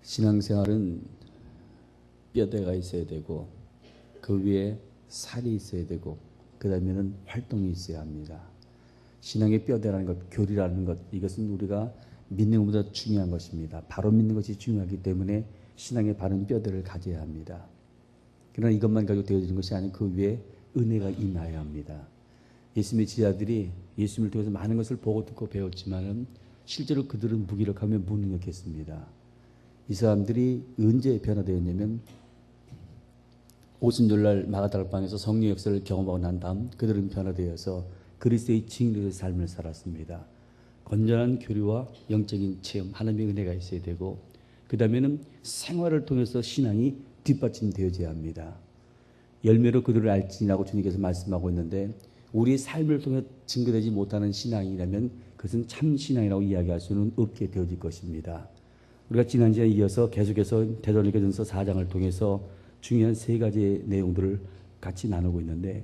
신앙생활은 뼈대가 있어야 되고 그 위에 살이 있어야 되고 그 다음에는 활동이 있어야 합니다. 신앙의 뼈대라는 것, 교리라는 것, 이것은 우리가 믿는 것보다 중요한 것입니다. 바로 믿는 것이 중요하기 때문에 신앙의 바른 뼈대를 가져야 합니다. 그러나 이것만 가지고 되어지는 것이 아니고 그 위에 은혜가 임해야 합니다. 예수님의 지자들이 예수님을 통해서 많은 것을 보고 듣고 배웠지만 실제로 그들은 무기력하며 무능력했습니다. 이 사람들이 언제 변화되었냐면 오순절날 마가다락방에서 성령 역사를 경험하고 난 다음 그들은 변화되어서 그리스도의 증인으로의 삶을 살았습니다. 건전한 교류와 영적인 체험, 하나님의 은혜가 있어야 되고 그 다음에는 생활을 통해서 신앙이 뒷받침되어져야 합니다. 열매로 그들을 알지니라고 주님께서 말씀하고 있는데 우리의 삶을 통해 증거되지 못하는 신앙이라면 그것은 참 신앙이라고 이야기할 수는 없게 되어질 것입니다. 우리가 지난 시간에 이어서 계속해서 데살로니가전서 4장을 통해서 중요한 세 가지의 내용들을 같이 나누고 있는데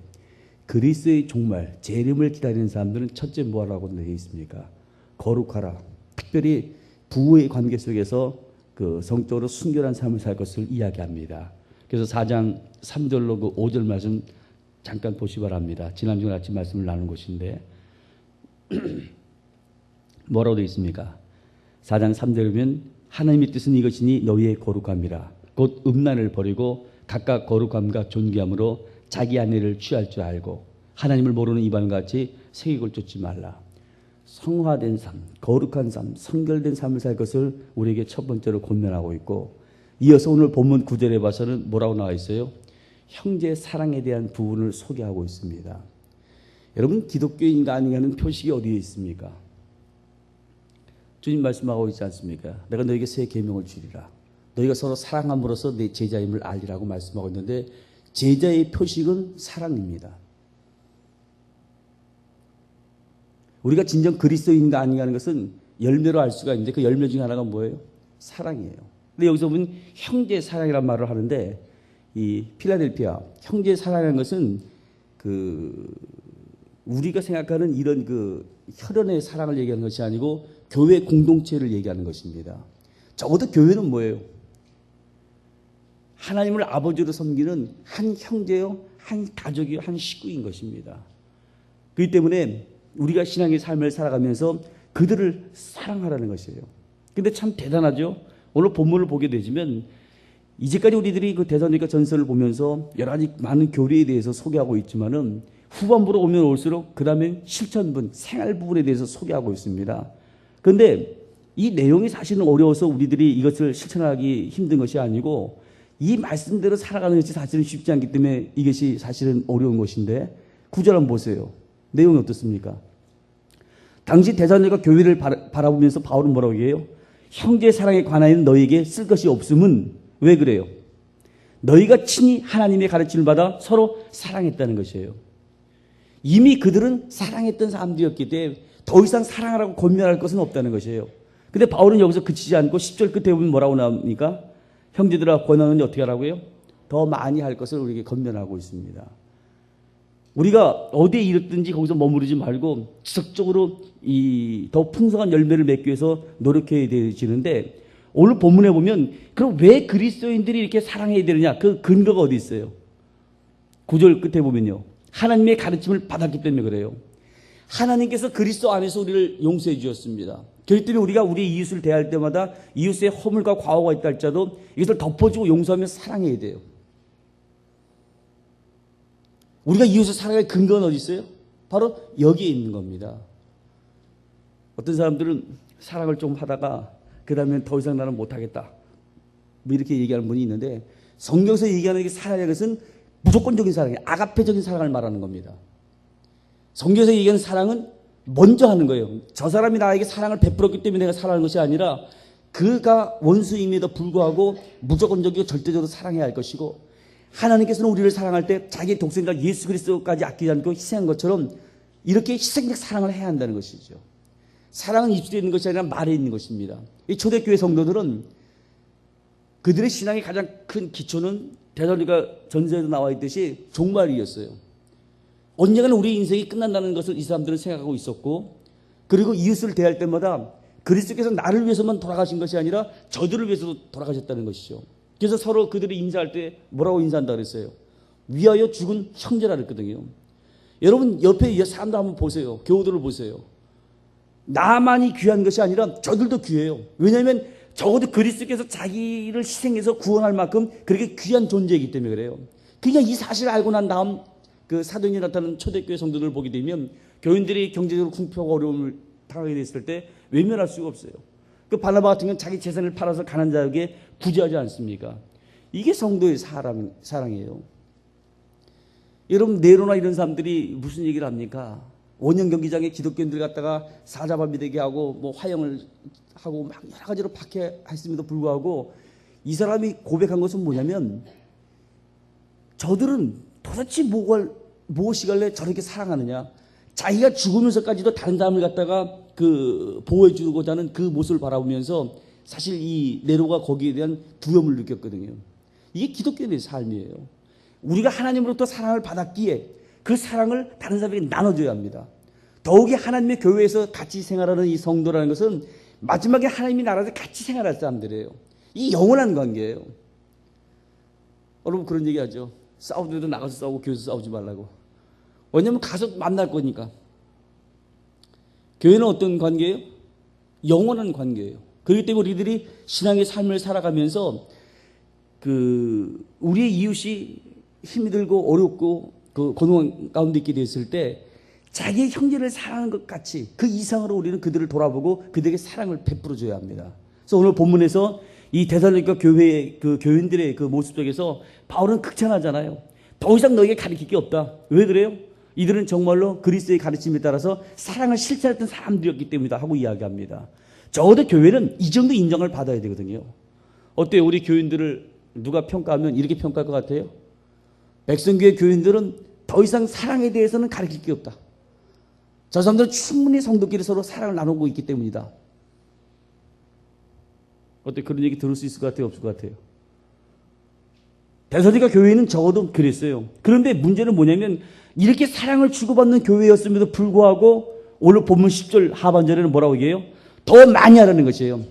그리스도의 종말, 재림을 기다리는 사람들은 첫째 뭐하라고 되어 있습니까? 거룩하라. 특별히 부부의 관계 속에서 그 성적으로 순결한 삶을 살 것을 이야기합니다. 그래서 4장 3절로 그 5절 말씀 잠깐 보시 바랍니다. 지난주에 같이 말씀을 나눈 것인데 뭐라고 되어 있습니까? 4장 3절이면 하나님의 뜻은 이것이니 너희의 거룩함이라. 곧 음란을 버리고 각각 거룩함과 존귀함으로 자기 아내를 취할 줄 알고 하나님을 모르는 이방인같이 세속을 쫓지 말라. 성화된 삶, 거룩한 삶, 성결된 삶을 살 것을 우리에게 첫 번째로 권면하고 있고 이어서 오늘 본문 9절에 봐서는 뭐라고 나와 있어요? 형제 사랑에 대한 부분을 소개하고 있습니다. 여러분 기독교인가 아닌가 하는 표식이 어디에 있습니까? 주님 말씀하고 있지 않습니까? 내가 너에게 새 계명을 주리라. 너희가 서로 사랑함으로써 내 제자임을 알리라고 말씀하고 있는데 제자의 표식은 사랑입니다. 우리가 진정 그리스도인가 아닌가 하는 것은 열매로 알 수가 있는데 그 열매 중에 하나가 뭐예요? 사랑이에요. 근데 여기서 보면 형제 사랑이란 말을 하는데 이 필라델피아 형제 사랑이라는 것은 그 우리가 생각하는 이런 그 혈연의 사랑을 얘기하는 것이 아니고 교회 공동체를 얘기하는 것입니다. 적어도 교회는 뭐예요? 하나님을 아버지로 섬기는 한 형제요, 한 가족이요, 한 식구인 것입니다. 그렇기 때문에 우리가 신앙의 삶을 살아가면서 그들을 사랑하라는 것이에요. 근데 참 대단하죠? 오늘 본문을 보게 되지만 이제까지 우리들이 그 데살로니가 전서를 보면서 여러 가지 많은 교리에 대해서 소개하고 있지만은 후반부로 오면 올수록 그 다음에 실천분, 생활 부분에 대해서 소개하고 있습니다. 그런데 이 내용이 사실은 어려워서 우리들이 이것을 실천하기 힘든 것이 아니고 이 말씀대로 살아가는 것이 사실은 쉽지 않기 때문에 이것이 사실은 어려운 것인데 9절 한번 보세요. 내용이 어떻습니까? 당시 데살로니가 교회를 바라보면서 바울은 뭐라고 얘기해요? 형제 사랑에 관하여는 너희에게 쓸 것이 없음은 왜 그래요? 너희가 친히 하나님의 가르침을 받아 서로 사랑했다는 것이에요. 이미 그들은 사랑했던 사람들이었기 때문에 더 이상 사랑하라고 권면할 것은 없다는 것이에요. 근데 바울은 여기서 그치지 않고 10절 끝에 보면 뭐라고 나옵니까? 형제들아 권하노니 어떻게 하라고요? 더 많이 할 것을 우리에게 권면하고 있습니다. 우리가 어디에 이르든지 거기서 머무르지 말고 지속적으로 이 더 풍성한 열매를 맺기 위해서 노력해야 되지는데 오늘 본문에 보면 그럼 왜 그리스도인들이 이렇게 사랑해야 되느냐? 그 근거가 어디 있어요? 9절 끝에 보면요. 하나님의 가르침을 받았기 때문에 그래요. 하나님께서 그리스도 안에서 우리를 용서해 주셨습니다. 그렇기 때문에 우리가 우리 이웃을 대할 때마다 이웃의 허물과 과오가 있다 할지라도 이것을 덮어주고 용서하며 사랑해야 돼요. 우리가 이웃을 사랑할 근거는 어디 있어요? 바로 여기에 있는 겁니다. 어떤 사람들은 사랑을 좀 하다가 그 다음에 더 이상 나는 못하겠다 뭐 이렇게 얘기하는 분이 있는데 성경에서 얘기하는 게 사랑의 것은 무조건적인 사랑이에요. 아가페적인 사랑을 말하는 겁니다. 성경에서 얘기하는 사랑은 먼저 하는 거예요. 저 사람이 나에게 사랑을 베풀었기 때문에 내가 사랑하는 것이 아니라 그가 원수임에도 불구하고 무조건적이고 절대적으로 사랑해야 할 것이고 하나님께서는 우리를 사랑할 때 자기의 독생자 예수 그리스도까지 아끼지 않고 희생한 것처럼 이렇게 희생적 사랑을 해야 한다는 것이죠. 사랑은 입술에 있는 것이 아니라 말에 있는 것입니다. 이 초대교회 성도들은 그들의 신앙의 가장 큰 기초는 데살로니가 전서에도 나와 있듯이 종말이었어요. 언젠가는 우리 인생이 끝난다는 것을 이 사람들은 생각하고 있었고 그리고 이웃을 대할 때마다 그리스도께서 나를 위해서만 돌아가신 것이 아니라 저들을 위해서도 돌아가셨다는 것이죠. 그래서 서로 그들이 인사할 때 뭐라고 인사한다 그랬어요? 위하여 죽은 형제라 그랬거든요. 여러분 옆에 사람도 한번 보세요. 교우들을 보세요. 나만이 귀한 것이 아니라 저들도 귀해요. 왜냐하면 적어도 그리스도께서 자기를 희생해서 구원할 만큼 그렇게 귀한 존재이기 때문에 그래요. 그러니까 이 사실을 알고 난 다음 그 사도행전에 나타나는 초대교회 성도들을 보게 되면 교인들이 경제적으로 궁핍하고 어려움을 당하게 됐을 때 외면할 수가 없어요. 그 바나바 같은 건 자기 재산을 팔아서 가난한 자에게 구제하지 않습니까? 이게 성도의 사랑이에요. 여러분 네로나 이런 사람들이 무슨 얘기를 합니까? 원형 경기장에 기독교인들 갖다가 사자밤이 되게 하고 뭐 화형을 하고 막 여러 가지로 박해했음에도 불구하고 이 사람이 고백한 것은 뭐냐면 저들은 도대체 무엇이길래 저렇게 사랑하느냐? 자기가 죽으면서까지도 다른 사람을 갖다가 그 보호해주고자 하는 그 모습을 바라보면서 사실 이 네로가 거기에 대한 두려움을 느꼈거든요. 이게 기독교인의 삶이에요. 우리가 하나님으로부터 사랑을 받았기에 그 사랑을 다른 사람에게 나눠줘야 합니다. 더욱이 하나님의 교회에서 같이 생활하는 이 성도라는 것은 마지막에 하나님의 나라에서 같이 생활할 사람들이에요. 이 영원한 관계예요. 여러분 그런 얘기하죠. 싸우더라도 나가서 싸우고 교회에서 싸우지 말라고. 왜냐하면 가서 만날 거니까. 교회는 어떤 관계예요? 영원한 관계예요. 그렇기 때문에 우리들이 신앙의 삶을 살아가면서 우리의 이웃이 힘이 들고 어렵고 그 고난 가운데 있게 됐을 때 자기의 형제를 사랑하는 것 같이 그 이상으로 우리는 그들을 돌아보고 그들에게 사랑을 베풀어 줘야 합니다. 그래서 오늘 본문에서 이 데살로니가 교회의 그 교인들의 그 모습 속에서 바울은 극찬하잖아요. 더 이상 너에게 가르칠 게 없다. 왜 그래요? 이들은 정말로 그리스도의 가르침에 따라서 사랑을 실천했던 사람들이었기 때문이다 하고 이야기합니다. 적어도 교회는 이 정도 인정을 받아야 되거든요. 어때요? 우리 교인들을 누가 평가하면 이렇게 평가할 것 같아요? 백성교회 교인들은 더 이상 사랑에 대해서는 가르칠 게 없다. 저 사람들은 충분히 성도끼리 서로 사랑을 나누고 있기 때문이다. 어때? 그런 얘기 들을 수 있을 것 같아요? 없을 것 같아요? 데살로니가 교회는 적어도 그랬어요. 그런데 문제는 뭐냐면 이렇게 사랑을 주고받는 교회였음에도 불구하고 오늘 본문 10절 하반절에는 뭐라고 얘기해요? 더 많이 하라는 것이에요.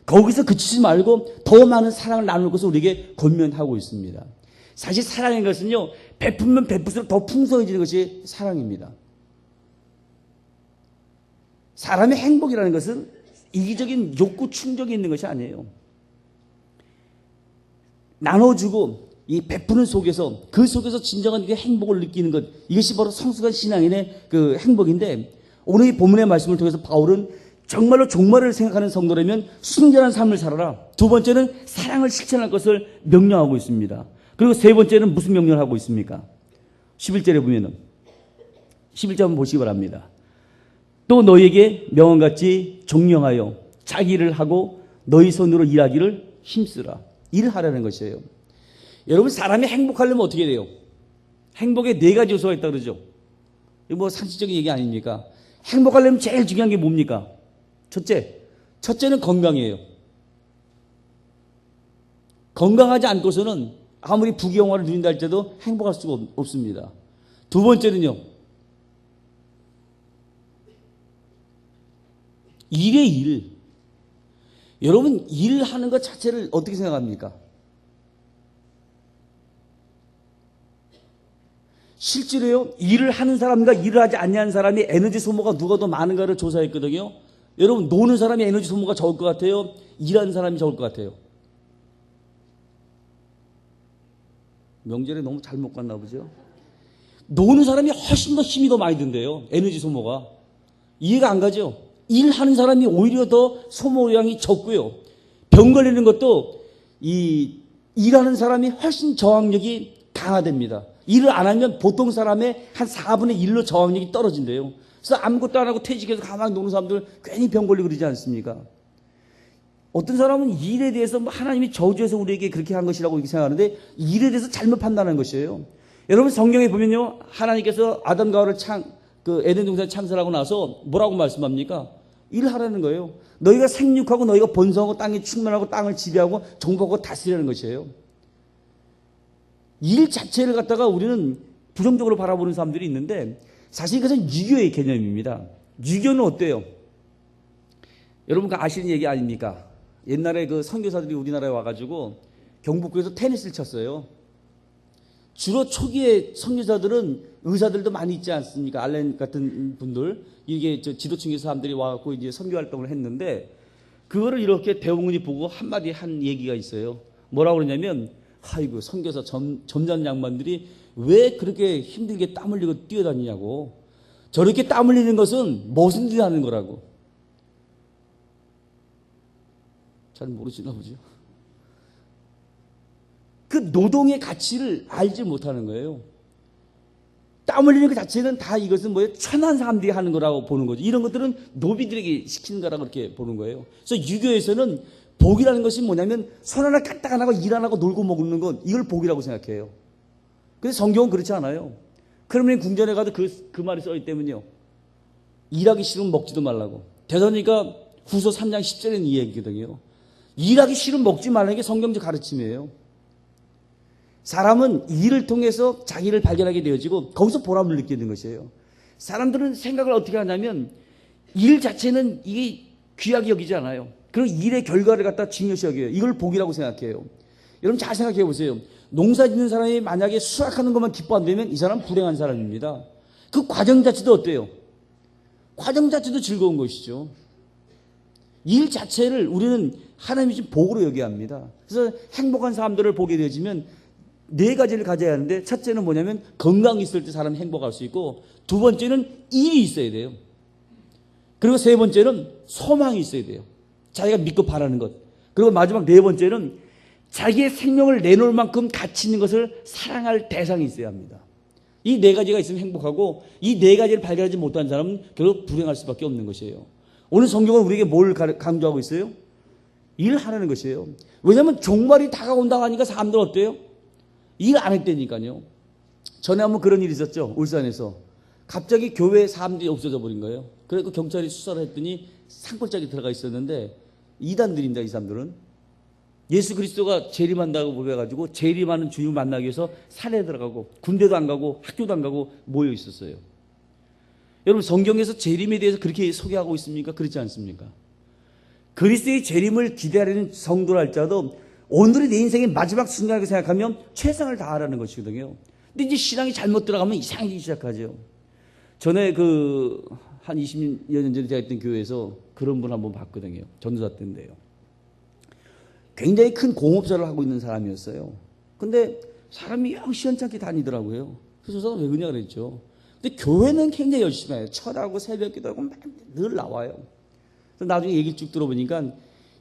거기서 그치지 말고 더 많은 사랑을 나눌 것을 우리에게 권면하고 있습니다. 사실 사랑인 것은요, 베풀면 베풀수록 더 풍성해지는 것이 사랑입니다. 사람의 행복이라는 것은 이기적인 욕구 충족이 있는 것이 아니에요. 나눠주고 이 베푸는 속에서 그 속에서 진정한 행복을 느끼는 것, 이것이 바로 성숙한 신앙인의 그 행복인데, 오늘 이 본문의 말씀을 통해서 바울은 정말로 종말을 생각하는 성도라면 순결한 삶을 살아라. 두 번째는 사랑을 실천할 것을 명령하고 있습니다. 그리고 세 번째는 무슨 명령을 하고 있습니까? 11절에 보면은 11절 한번 보시기 바랍니다. 또 너희에게 명함같이 종령하여 자기 일을 하고 너희 손으로 일하기를 힘쓰라. 일하라는 것이에요. 여러분 사람이 행복하려면 어떻게 돼요? 행복에 네 가지 요소가 있다고 그러죠. 이거 뭐 상식적인 얘기 아닙니까? 행복하려면 제일 중요한 게 뭡니까? 첫째는 건강이에요. 건강하지 않고서는 아무리 부귀영화를 누린다 할지라도 행복할 수가 없습니다. 두 번째는요, 일의 일. 여러분 일하는 것 자체를 어떻게 생각합니까? 실제로요, 일을 하는 사람과 일을 하지 않는 사람이 에너지 소모가 누가 더 많은가를 조사했거든요. 여러분 노는 사람이 에너지 소모가 적을 것 같아요? 일하는 사람이 적을 것 같아요? 명절에 너무 잘못 갔나 보죠? 노는 사람이 훨씬 더 힘이 더 많이 든대요. 에너지 소모가. 이해가 안 가죠? 일하는 사람이 오히려 더 소모량이 적고요. 병 걸리는 것도 이 일하는 사람이 훨씬 저항력이 강화됩니다. 일을 안 하면 보통 사람의 한 4분의 1로 저항력이 떨어진대요. 그래서 아무것도 안 하고 퇴직해서 가만히 노는 사람들 괜히 병 걸리고 그러지 않습니까? 어떤 사람은 일에 대해서 하나님이 저주해서 우리에게 그렇게 한 것이라고 이렇게 생각하는데 일에 대해서 잘못 판단하는 것이에요. 여러분 성경에 보면요, 하나님께서 아담과 하와를 에덴 동산 창설하고 나서 뭐라고 말씀합니까? 일하라는 거예요. 너희가 생육하고 너희가 번성하고 땅에 충만하고 땅을 지배하고 정복하고 다스리라는 것이에요. 일 자체를 갖다가 우리는 부정적으로 바라보는 사람들이 있는데 사실 이것은 유교의 개념입니다. 유교는 어때요? 여러분 그 아시는 얘기 아닙니까? 옛날에 그 선교사들이 우리나라에 와가지고 경북구에서 테니스를 쳤어요. 주로 초기에 선교사들은 의사들도 많이 있지 않습니까? 알렌 같은 분들, 이게 지도층의 사람들이 와갖고 이제 선교 활동을 했는데, 그거를 이렇게 대웅은이 보고 한마디 한 얘기가 있어요. 뭐라고 그러냐면, 아이고 선교사 점잖은 양반들이 왜 그렇게 힘들게 땀 흘리고 뛰어다니냐고. 저렇게 땀 흘리는 것은 무슨 일이 하는 거라고. 잘 모르시나 보죠. 그 노동의 가치를 알지 못하는 거예요. 땀 흘리는 그 자체는 다 이것은 뭐예요? 천한 사람들이 하는 거라고 보는 거죠. 이런 것들은 노비들에게 시키는 거라고 그렇게 보는 거예요. 그래서 유교에서는 복이라는 것이 뭐냐면 손 하나 까딱 안 하고 일 안 하고 놀고 먹는 것, 이걸 복이라고 생각해요. 근데 성경은 그렇지 않아요. 그러면 궁전에 가도 그 말이 써있기 때문에요. 일하기 싫으면 먹지도 말라고. 대사로니까 후서 3장 10절에는 이 얘기거든요. 일하기 싫으면 먹지 말라는 게 성경적 가르침이에요. 사람은 일을 통해서 자기를 발견하게 되어지고 거기서 보람을 느끼는 것이에요. 사람들은 생각을 어떻게 하냐면 일 자체는 이게 귀하게 여기지 않아요. 그리고 일의 결과를 갖다 중요시 여겨요. 이걸 복이라고 생각해요. 여러분 잘 생각해 보세요. 농사 짓는 사람이 만약에 수확하는 것만 기뻐 안 되면 이 사람은 불행한 사람입니다. 그 과정 자체도 어때요? 과정 자체도 즐거운 것이죠. 일 자체를 우리는 하나님이 준 복으로 여겨야 합니다. 그래서 행복한 사람들을 보게 되어지면 네 가지를 가져야 하는데, 첫째는 뭐냐면 건강이 있을 때 사람이 행복할 수 있고, 두 번째는 일이 있어야 돼요. 그리고 세 번째는 소망이 있어야 돼요. 자기가 믿고 바라는 것. 그리고 마지막 네 번째는 자기의 생명을 내놓을 만큼 가치 있는 것을 사랑할 대상이 있어야 합니다. 이 네 가지가 있으면 행복하고, 이 네 가지를 발견하지 못한 사람은 결국 불행할 수밖에 없는 것이에요. 오늘 성경은 우리에게 뭘 강조하고 있어요? 일하라는 것이에요. 왜냐하면 종말이 다가온다고 하니까 사람들은 어때요? 일 안 했다니까요. 전에 한번 그런 일이 있었죠. 울산에서. 갑자기 교회에 사람들이 없어져 버린 거예요. 그래서 경찰이 수사를 했더니 산골짜기 들어가 있었는데, 이단들입니다. 이 사람들은. 예수 그리스도가 재림한다고 보여가지고 재림하는 주님을 만나기 위해서 산에 들어가고 군대도 안 가고 학교도 안 가고 모여 있었어요. 여러분 성경에서 재림에 대해서 그렇게 소개하고 있습니까? 그렇지 않습니까? 그리스도의 재림을 기대하는 성도랄지라도 오늘의 내 인생의 마지막 순간이라고 생각하면 최선을 다하라는 것이거든요. 근데 이제 신앙이 잘못 들어가면 이상해지기 시작하죠. 전에 한 20여 년 전에 제가 있던 교회에서 그런 분 한번 봤거든요. 전도사 때인데요. 굉장히 큰 공업사를 하고 있는 사람이었어요. 근데 사람이 영 시원찮게 다니더라고요. 그래서 저 사람 왜 그러냐 그랬죠. 근데 교회는 굉장히 열심히 해요. 철하고 새벽기도 하고 늘 나와요. 그래서 나중에 얘기를 쭉 들어보니까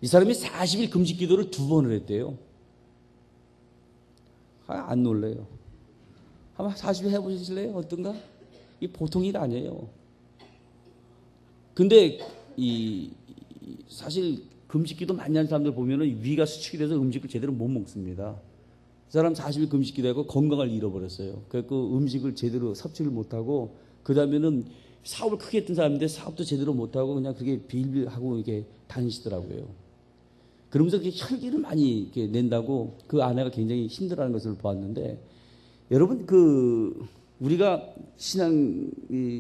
이 사람이 40일 금식 기도를 2번을 했대요. 안 놀래요. 한번 40일 해보실래요? 어떤가? 이 보통 일 아니에요. 근데 사실 금식기도 많이 하는 사람들 보면은 위가 수축이 돼서 음식을 제대로 못 먹습니다. 그 사람 40일 금식기도 하고 건강을 잃어버렸어요. 그래서 음식을 제대로 섭취를 못하고, 그 다음에는 사업을 크게 했던 사람인데 사업도 제대로 못하고 그냥 그게 빌빌하고 이렇게 다니시더라고요. 그러면서 혈기를 많이 이렇게 낸다고 그 아내가 굉장히 힘들어하는 것을 보았는데, 여러분 우리가 신앙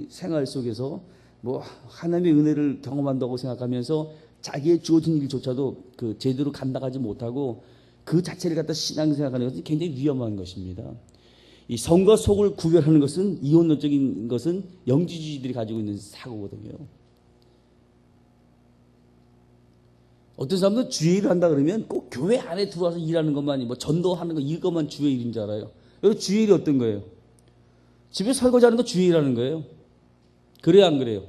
생활 속에서 뭐 하나님의 은혜를 경험한다고 생각하면서 자기의 주어진 일조차도 제대로 감당하지 못하고 그 자체를 갖다 신앙 생각하는 것은 굉장히 위험한 것입니다. 이 성과 속을 구별하는 것은, 이원론적인 것은 영지주의들이 가지고 있는 사고거든요. 어떤 사람들은 주의 일을 한다 그러면 꼭 교회 안에 들어와서 일하는 것만이, 뭐 전도하는 거 이것만 주의 일인 줄 알아요. 여기 주의 일이 어떤 거예요? 집에 설거지하는 거 주의 일하는 거예요. 그래요, 안 그래요?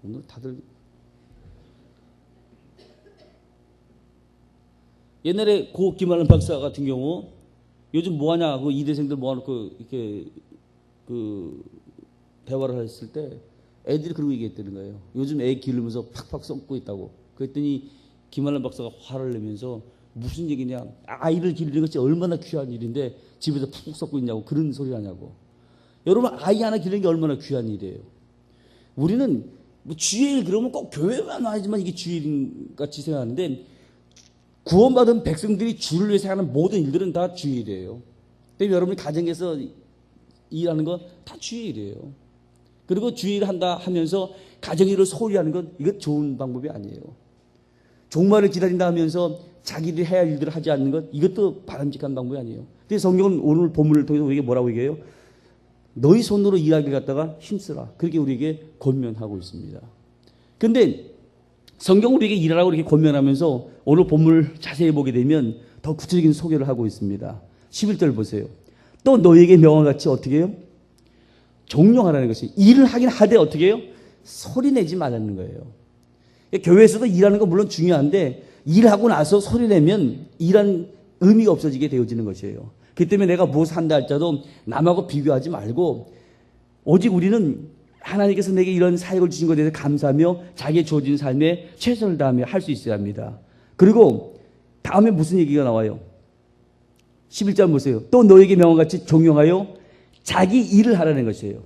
오늘 다들 옛날에 고 김하는 박사 같은 경우 요즘 뭐하냐 그 이대생들 모아놓고 이렇게 대화를 했을 때 애들이 그러고 얘기했다는 거예요. 요즘 애 기르면서 팍팍 썩고 있다고. 그랬더니 김하는 박사가 화를 내면서 무슨 얘기냐, 아이를 기르는 것이 얼마나 귀한 일인데 집에서 푹 썩고 있냐고, 그런 소리 하냐고. 여러분 아이 하나 기르는 게 얼마나 귀한 일이에요. 우리는 뭐 주의 일 그러면 꼭 교회만 하지만 이게 주의 일 같이 생각하는데, 구원받은 백성들이 주를 위해서 하는 모든 일들은 다 주의 일이에요. 때문에 여러분이 가정에서 일하는 거 다 주의 일이에요. 그리고 주의를 한다 하면서 가정일을 소홀히 하는 건 이것 좋은 방법이 아니에요. 종말을 기다린다 하면서 자기들이 해야 할 일들을 하지 않는 것 이것도 바람직한 방법이 아니에요. 근데 성경은 오늘 본문을 통해서 우리에게 뭐라고 얘기해요? 너희 손으로 일하기를 갖다가 힘쓰라. 그렇게 우리에게 권면하고 있습니다. 그런데 성경 우리에게 일하라고 이렇게 권면하면서 오늘 본문을 자세히 보게 되면 더 구체적인 소개를 하고 있습니다. 11절 보세요. 또 너희에게 명한 같이 어떻게 해요? 종용하라는 것이 일을 하긴 하되 어떻게 해요? 소리내지 말라는 거예요. 교회에서도 일하는 거 물론 중요한데 일하고 나서 소리내면 일한 의미가 없어지게 되어지는 것이에요. 그렇기 때문에 내가 무엇을 한다 할지라도 남하고 비교하지 말고 오직 우리는 하나님께서 내게 이런 사역을 주신 것에 대해서 감사하며 자기의 주어진 삶에 최선을 다하며 할 수 있어야 합니다. 그리고 다음에 무슨 얘기가 나와요? 11절 보세요. 또 너에게 명한같이 종용하여 자기 일을 하라는 것이에요.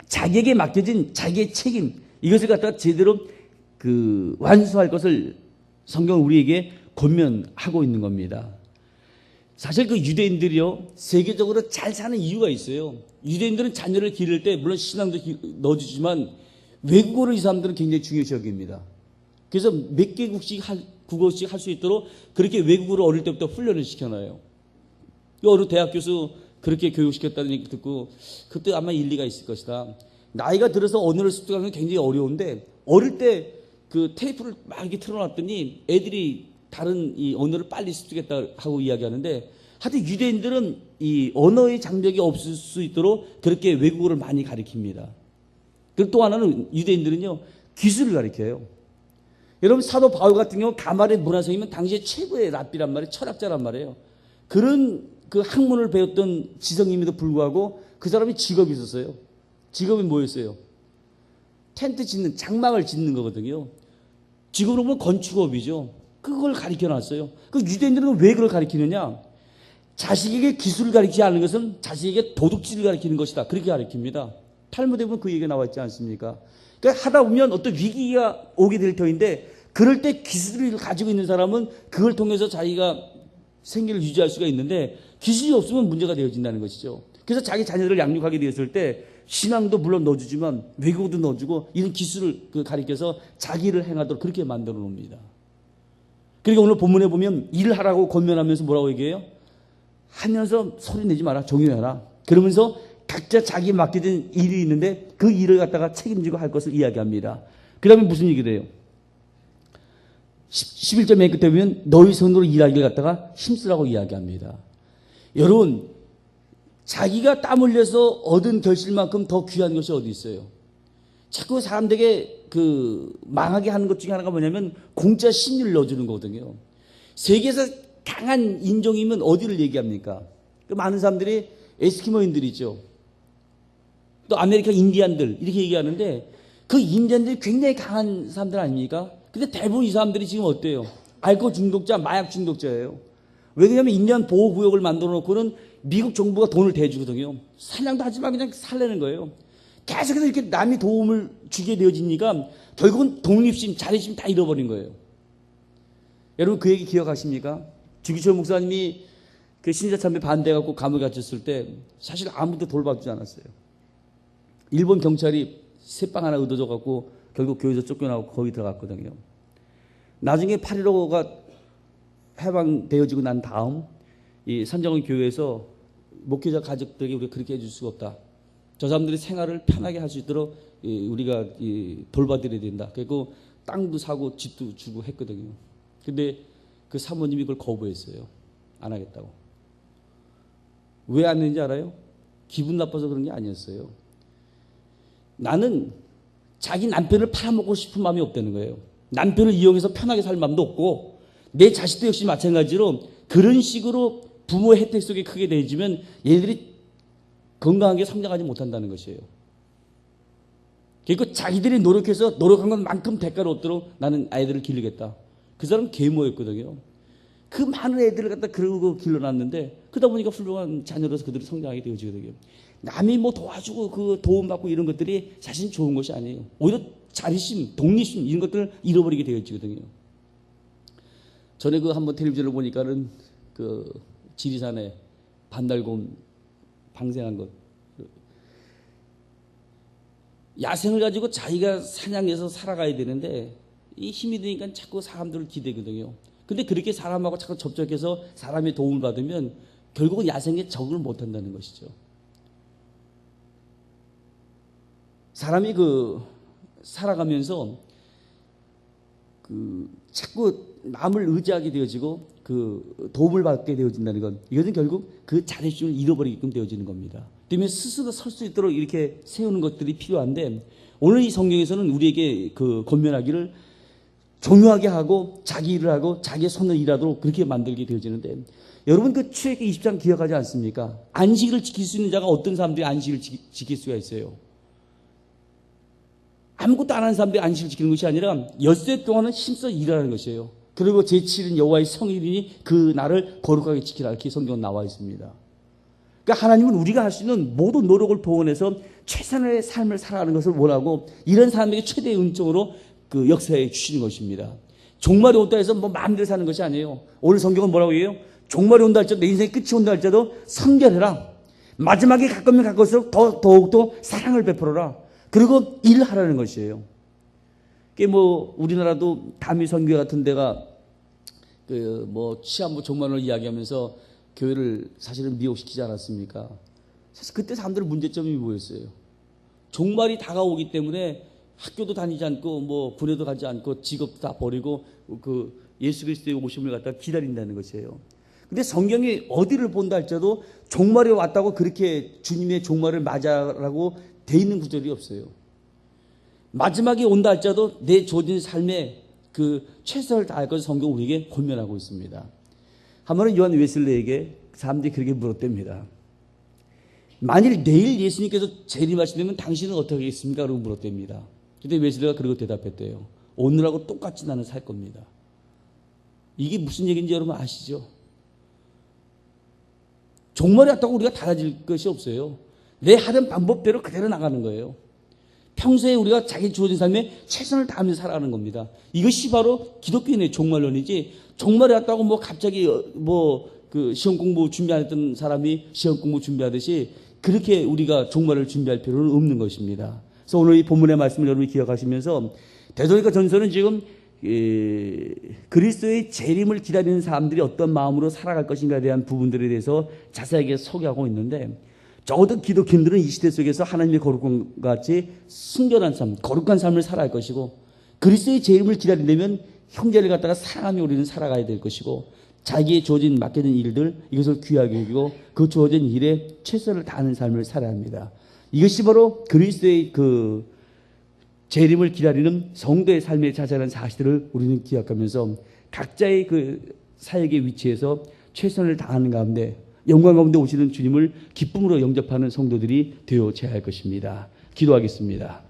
자기에게 맡겨진 자기의 책임 이것을 갖다가 제대로 완수할 것을 성경은 우리에게 권면하고 있는 겁니다. 사실 그 유대인들이요 세계적으로 잘 사는 이유가 있어요. 유대인들은 자녀를 기를 때 물론 신앙도 넣어주지만 외국어를 이 사람들은 굉장히 중요시 여깁니다. 그래서 몇 개국씩 국어씩 할 수 있도록 그렇게 외국어를 어릴 때부터 훈련을 시켜놔요. 어느 대학 교수 그렇게 교육시켰다는 얘기 듣고 그때 아마 일리가 있을 것이다. 나이가 들어서 언어를 습득하는 건 굉장히 어려운데 어릴 때 그 테이프를 막 이렇게 틀어놨더니 애들이 다른 이 언어를 빨리 습득했다 하고 이야기하는데 하여튼 유대인들은 이 언어의 장벽이 없을 수 있도록 그렇게 외국어를 많이 가르칩니다. 그리고 또 하나는 유대인들은요 기술을 가르쳐요. 여러분 사도 바울 같은 경우 가말의 문화생이면 당시에 최고의 랍비란 말이에요. 철학자란 말이에요. 그런 그 학문을 배웠던 지성임에도 불구하고 그 사람이 직업이 있었어요. 직업이 뭐였어요? 텐트 짓는 장막을 짓는 거거든요. 직업으로 보면 건축업이죠. 그걸 가르쳐놨어요. 그 유대인들은 왜 그걸 가르치느냐? 자식에게 기술을 가르치지 않는 것은 자식에게 도둑질을 가르치는 것이다. 그렇게 가르칩니다. 탈무드에 보면 그 얘기가 나와 있지 않습니까? 그러니까 하다 보면 어떤 위기가 오게 될 터인데 그럴 때 기술을 가지고 있는 사람은 그걸 통해서 자기가 생계를 유지할 수가 있는데 기술이 없으면 문제가 되어진다는 것이죠. 그래서 자기 자녀들을 양육하게 되었을 때 신앙도 물론 넣어주지만 외국어도 넣어주고 이런 기술을 가르쳐서 자기를 행하도록 그렇게 만들어 놓습니다. 그리고 오늘 본문에 보면 일을 하라고 권면하면서 뭐라고 얘기해요? 하면서 소리 내지 마라. 종용해라. 그러면서 각자 자기 맡겨진 일이 있는데 그 일을 갖다가 책임지고 할 것을 이야기합니다. 그 다음에 무슨 얘기를 해요? 11절 맨 끝에 보면 너희 손으로 일하기를 갖다가 힘쓰라고 이야기합니다. 여러분 자기가 땀 흘려서 얻은 결실만큼 더 귀한 것이 어디 있어요? 자꾸 사람들에게 망하게 하는 것 중에 하나가 뭐냐면 공짜 신유를 넣어주는 거거든요. 세계에서 강한 인종이면 어디를 얘기합니까? 많은 사람들이 에스키모인들이죠. 또 아메리카 인디안들 이렇게 얘기하는데 그 인디안들이 굉장히 강한 사람들 아닙니까? 근데 대부분 이 사람들이 지금 어때요? 알코올 중독자, 마약 중독자예요. 왜냐하면 인디안 보호구역을 만들어 놓고는 미국 정부가 돈을 대주거든요. 사냥도 하지 마 그냥 살려는 거예요. 계속해서 이렇게 남이 도움을 주게 되어지니까 결국은 독립심, 자립심 다 잃어버린 거예요. 여러분 그 얘기 기억하십니까? 주기철 목사님이 그 신자참배 반대해갖고 감옥에 갇혔을 때 사실 아무도 돌봐주지 않았어요. 일본 경찰이 새빵 하나 얻어줘갖고 결국 교회에서 쫓겨나고 거기 들어갔거든요. 나중에 8.15가 해방되어지고 난 다음 이 산정원 교회에서 목회자 가족들에게 우리가 그렇게 해줄 수가 없다. 저 사람들이 생활을 편하게 할 수 있도록 우리가 돌봐드려야 된다. 그리고 땅도 사고 집도 주고 했거든요. 근데 그 사모님이 그걸 거부했어요. 안 하겠다고. 왜 안 했는지 알아요? 기분 나빠서 그런 게 아니었어요. 나는 자기 남편을 팔아먹고 싶은 마음이 없다는 거예요. 남편을 이용해서 편하게 살 마음도 없고 내 자식도 역시 마찬가지로 그런 식으로 부모의 혜택 속에 크게 대해지면 얘네들이 건강하게 성장하지 못한다는 것이에요. 그리고 자기들이 노력한 것만큼 대가를 얻도록 나는 아이들을 기르겠다. 그 사람은 계모였거든요. 그 많은 애들을 갖다 그러고 길러놨는데 그러다 보니까 훌륭한 자녀로서 그들이 성장하게 되어지거든요. 남이 뭐 도와주고 그 도움받고 이런 것들이 사실 좋은 것이 아니에요. 오히려 자립심, 독립심 이런 것들을 잃어버리게 되어지거든요. 전에 한번 텔레비전을 보니까는 지리산에 반달곰 방생한 것. 야생을 가지고 자기가 사냥해서 살아가야 되는데 이 힘이 드니까 자꾸 사람들을 기대거든요. 근데 그렇게 사람하고 자꾸 접촉해서 사람의 도움을 받으면 결국은 야생에 적응을 못한다는 것이죠. 사람이 살아가면서 자꾸 남을 의지하게 되어지고 도움을 받게 되어진다는 것, 이것은 결국 그 자존심을 잃어버리게끔 되어지는 겁니다. 때문에 스스로 설 수 있도록 이렇게 세우는 것들이 필요한데, 오늘 이 성경에서는 우리에게 권면하기를 종교하게 하고 자기 일을 하고 자기의 손으로 일하도록 그렇게 만들게 되어지는데, 여러분 출애굽기 20장 기억하지 않습니까? 안식일을 지킬 수 있는 자가 어떤 사람들이 안식일을 지킬 수가 있어요? 아무것도 안 하는 사람들이 안식을 지키는 것이 아니라 엿새 동안은 힘써 일하는 것이에요. 그리고 제7일 여호와의 성일이니 그 날을 거룩하게 지키라, 이렇게 성경은 나와 있습니다. 그러니까 하나님은 우리가 할 수 있는 모든 노력을 동원해서 최선의 삶을 살아가는 것을 원하고, 이런 사람에게 최대의 은총으로 역사해 주시는 것입니다. 종말이 온다 해서 마음대로 사는 것이 아니에요. 오늘 성경은 뭐라고 해요? 종말이 온다 할지라도, 내 인생의 끝이 온다 할지라도 성결해라. 마지막에 가까우면 가까울수록 더욱더 사랑을 베풀어라. 그리고 일하라는 것이에요. 우리나라도 다미 선교회 같은 데가 치안부 종말을 이야기하면서 교회를 사실은 미혹시키지 않았습니까? 사실 그때 사람들의 문제점이 뭐였어요? 종말이 다가오기 때문에 학교도 다니지 않고 군에도 가지 않고 직업도 다 버리고 예수 그리스도의 오심을 갖다 기다린다는 것이에요. 근데 성경이 어디를 본다 할지라도 종말이 왔다고 그렇게 주님의 종말을 맞아라고 돼 있는 구절이 없어요. 마지막에 온다 할지라도 내 주어진 삶에 최선을 다할 것을 성경 우리에게 권면하고 있습니다. 한 번은 요한 웨슬레에게 사람들이 그렇게 물었답니다. 만일 내일 예수님께서 재림하시면 당신은 어떻게 하겠습니까? 라고 물었답니다. 그때 웨슬레가 그러고 대답했대요. 오늘하고 똑같이 나는 살 겁니다. 이게 무슨 얘기인지 여러분 아시죠? 종말이 왔다고 우리가 달라질 것이 없어요. 내 하던 방법대로 그대로 나가는 거예요. 평소에 우리가 자기 주어진 삶에 최선을 다하면서 살아가는 겁니다. 이것이 바로 기독교인의 종말론이지, 종말이 왔다고 갑자기 시험 공부 준비하던 사람이 시험 공부 준비하듯이 그렇게 우리가 종말을 준비할 필요는 없는 것입니다. 그래서 오늘 이 본문의 말씀을 여러분이 기억하시면서, 데살로니가 전서는 지금 그리스도의 재림을 기다리는 사람들이 어떤 마음으로 살아갈 것인가에 대한 부분들에 대해서 자세하게 소개하고 있는데, 적어도 기독교인들은 이 시대 속에서 하나님의 거룩함과 같이 순결한 삶, 거룩한 삶을 살아갈 것이고, 그리스도의 재림을 기다리려면 형제를 갖다가 사랑하며 우리는 살아가야 될 것이고, 자기의 주어진 맡겨진 일들, 이것을 귀하게 여기고 그 주어진 일에 최선을 다하는 삶을 살아야 합니다. 이것이 바로 그리스도의 재림을 기다리는 성도의 삶의 자세라는 사실을 우리는 기억하면서 각자의 사역의 위치에서 최선을 다하는 가운데 영광 가운데 오시는 주님을 기쁨으로 영접하는 성도들이 되어져야 할 것입니다. 기도하겠습니다.